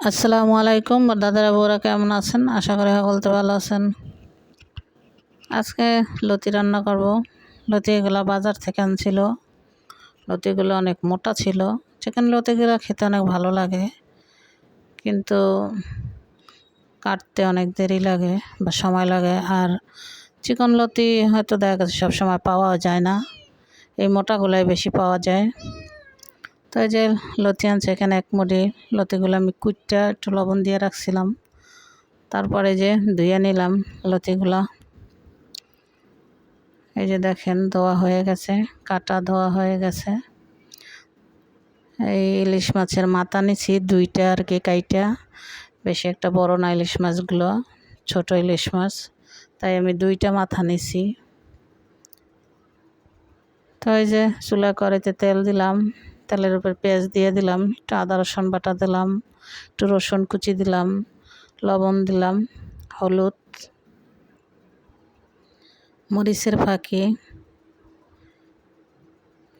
আসসালামু আলাইকুম দাদারা বউরা, কেমন আছেন? আশা করি সকলতে ভালো আছেন। আজকে লতি রান্না করব। লতিগুলো বাজার থেকে আনছিল। লতিগুলো অনেক মোটা ছিল। চিকেন লতিগুলো খেতে অনেক ভালো লাগে, কিন্তু কাটতে অনেক দেরি লাগে বা সময় লাগে। আর চিকন লতি হয়তো দেখা গেছে সবসময় পাওয়া যায় না, এই মোটাগুলাই বেশি পাওয়া যায়। তো এই যে লতি আনছে, এখানে এক মুঠি। লতিগুলো আমি কুটটা একটু লবণ দিয়ে রাখছিলাম, তারপরে যে ধুয়ে নিলাম লতিগুলো। এই যে দেখেন ধোয়া হয়ে গেছে, কাটা ধোয়া হয়ে গেছে। এই ইলিশ মাছের মাথা নিছি দুইটা আর কি কাইটা, বেশি একটা বড় না ইলিশ মাছগুলো, ছোট ইলিশ মাছ, তাই আমি দুইটা মাথা নিছি। তো এই যে চুলা কড়াইতে তেল দিলাম, তেলের উপর পেঁয়াজ দিয়ে দিলাম, একটু আদা রসুন বাটা দিলাম, একটু রসুন কুচি দিলাম, লবণ দিলাম, হলুদ, মরিচের ফাঁকি,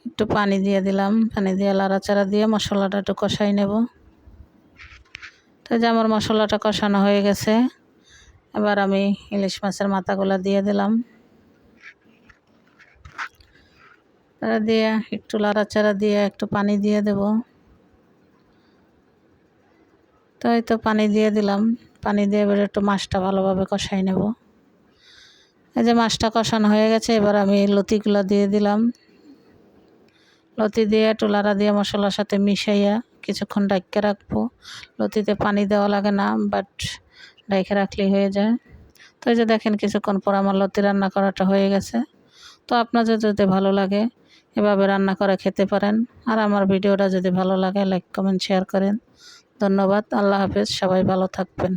একটু পানি দিয়ে দিলাম। পানি দিয়ে লাড়াচাড়া দিয়ে মশলাটা একটু কষাই নেব। তো যে আমার মশলাটা কষানো হয়ে গেছে, এবার আমি ইলিশ মাছের মাথাগুলো দিয়ে দিলাম। তারা দিয়ে একটু লাড়াচাড়া দিয়ে একটু পানি দিয়ে দেব। তো এই তো পানি দিয়ে দিলাম। পানি দিয়ে এবার একটু মাছটা ভালোভাবে কষাই নেব। এই যে মাছটা কষানো হয়ে গেছে, এবার আমি লতিগুলো দিয়ে দিলাম। লতি দিয়ে একটু লাড়া দিয়ে মশলার সাথে মিশাইয়া কিছুক্ষণ ঢাইকা রাখবো। লতিতে পানি দেওয়া লাগে না, বাট ঢাইকা রাখলেই হয়ে যায়। তো এই যে দেখেন কিছুক্ষণ পর আমার লতি রান্না করাটা হয়ে গেছে। তো আপনাদের যদি ভালো লাগে এভাবে রান্না করে খেতে পারেন। আর আমার ভিডিওটা যদি ভালো লাগে লাইক কমেন্ট শেয়ার করেন। ধন্যবাদ। আল্লাহ হাফেজ। সবাই ভালো থাকবেন।